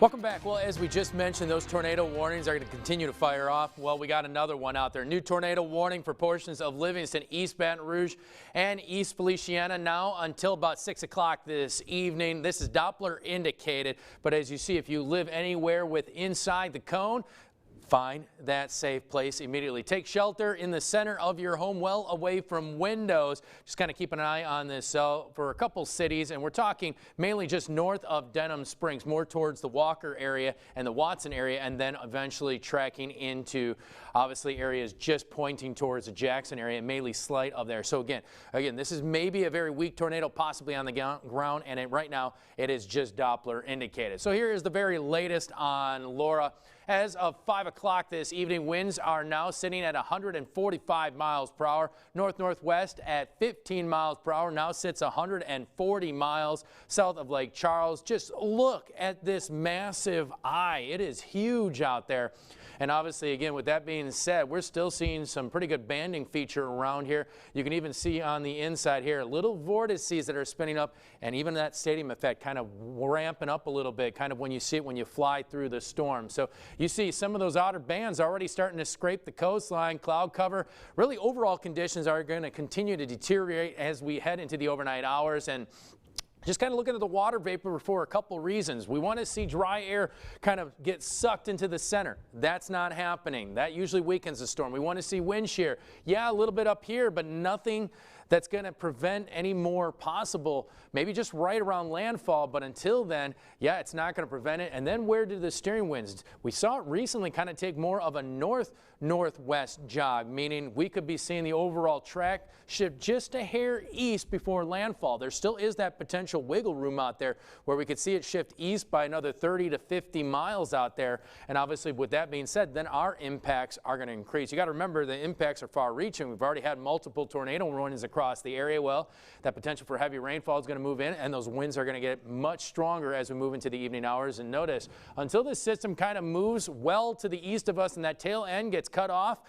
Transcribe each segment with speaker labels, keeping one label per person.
Speaker 1: Welcome back. Well, as we just mentioned, those tornado warnings are going to continue to fire off. Well, we got another one out there. New tornado warning for portions of Livingston, East Baton Rouge, and East Feliciana now until about 6 o'clock this evening. This is Doppler indicated, but as you see, if you live anywhere with inside the cone, find that safe place immediately. Take shelter in the center of your home, well away from windows. Just kind of keep an eye on this for a couple cities, and we're talking mainly just north of Denham Springs, more towards the Walker area and the Watson area, and then eventually tracking into obviously areas just pointing towards the Jackson area and mainly slight of there. So again, this is maybe a very weak tornado possibly on the ground, and right now it is just Doppler indicated. So here is the very latest on Laura. As of 5 o'clock this evening, winds are now sitting at 145 miles per hour. North-northwest at 15 miles per hour. Now sits 140 miles south of Lake Charles. Just look at this massive eye. It is huge out there. And obviously, again, with that being said, we're still seeing some pretty good banding feature around here. You can even see on the inside here little vortices that are spinning up, and even that stadium effect kind of ramping up a little bit, kind of when you see it when you fly through the storm. So you see some of those outer bands already starting to scrape the coastline, cloud cover. Really, overall conditions are going to continue to deteriorate as we head into the overnight hours. And just kind of looking at the water vapor for a couple reasons. We want to see dry air kind of get sucked into the center. That's not happening. That usually weakens the storm. We want to see wind shear. Yeah, a little bit up here, but nothing that's going to prevent any more possible, maybe just right around landfall, but until then, yeah, it's not going to prevent it. And then where do the steering winds? We saw it recently kind of take more of a north-northwest jog, meaning we could be seeing the overall track shift just a hair east before landfall. There still is that potential wiggle room out there where we could see it shift east by another 30 to 50 miles out there. And obviously, with that being said, then our impacts are going to increase. You got to remember the impacts are far reaching. We've already had multiple tornado warnings across the area. Well, that potential for heavy rainfall is going to move in, and those winds are going to get much stronger as we move into the evening hours. And notice, until this system kind of moves well to the east of us and that tail end gets cut off,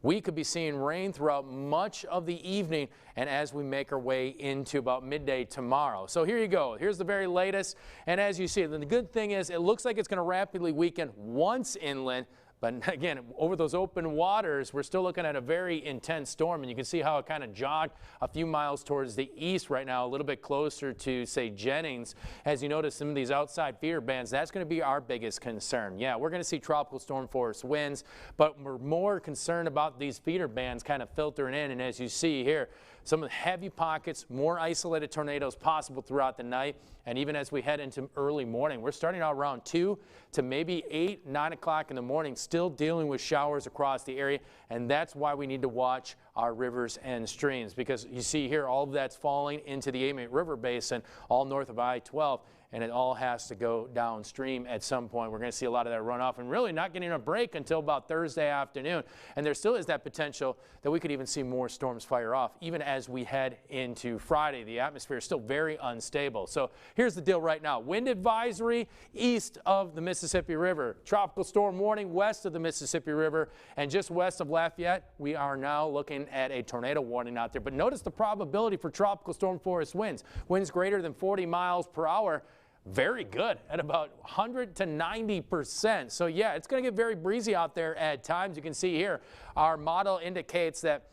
Speaker 1: we could be seeing rain throughout much of the evening and as we make our way into about midday tomorrow. So here you go. Here's the very latest. And as you see, the good thing is it looks like it's going to rapidly weaken once inland. But again, over those open waters, we're still looking at a very intense storm, and you can see how it kind of jogged a few miles towards the east right now, a little bit closer to, say, Jennings. As you notice, some of these outside feeder bands, that's going to be our biggest concern. Yeah, we're going to see tropical storm force winds, but we're more concerned about these feeder bands kind of filtering in, and as you see here, some of the heavy pockets, more isolated tornadoes possible throughout the night. And even as we head into early morning, we're starting out around 2 to maybe 8, 9 o'clock in the morning, still dealing with showers across the area. And that's why we need to watch our rivers and streams, because you see here all of that's falling into the Amite River Basin, all north of I-12. And it all has to go downstream at some point. We're going to see a lot of that runoff and really not getting a break until about Thursday afternoon. And there still is that potential that we could even see more storms fire off even as we head into Friday. The atmosphere is still very unstable. So here's the deal right now. Wind advisory east of the Mississippi River. Tropical storm warning west of the Mississippi River. And just west of Lafayette, we are now looking at a tornado warning out there. But notice the probability for tropical storm force winds. Winds greater than 40 miles per hour. Very good at about 100 to 90%. So yeah, it's going to get very breezy out there at times. You can see here our model indicates that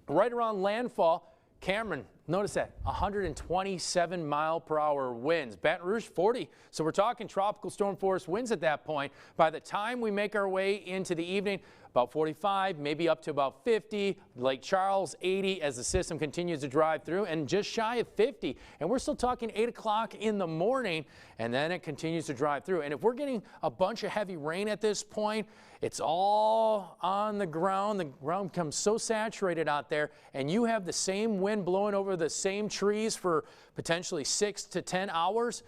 Speaker 1: right around landfall, Cameron, notice that 127 mile per hour winds. Baton Rouge 40. So we're talking tropical storm force winds at that point. By the time we make our way into the evening, about 45, maybe up to about 50. Lake Charles 80 as the system continues to drive through, and just shy of 50. And we're still talking 8 o'clock in the morning, and then it continues to drive through. And if we're getting a bunch of heavy rain at this point, it's all on the ground. The ground becomes so saturated out there, and you have the same wind blowing over the same trees for potentially 6 to 10 hours.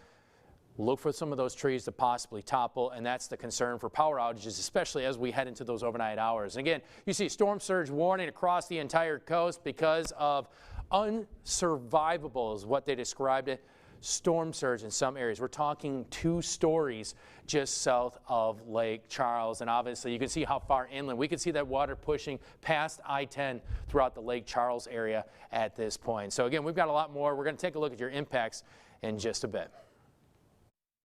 Speaker 1: Look for some of those trees to possibly topple, and that's the concern for power outages, especially as we head into those overnight hours. And again, you see storm surge warning across the entire coast because of unsurvivable is what they described it. Storm surge in some areas. We're talking 2 stories just south of Lake Charles. And obviously you can see how far inland. We can see that water pushing past I-10 throughout the Lake Charles area at this point. So again, we've got a lot more. We're going to take a look at your impacts in just a bit.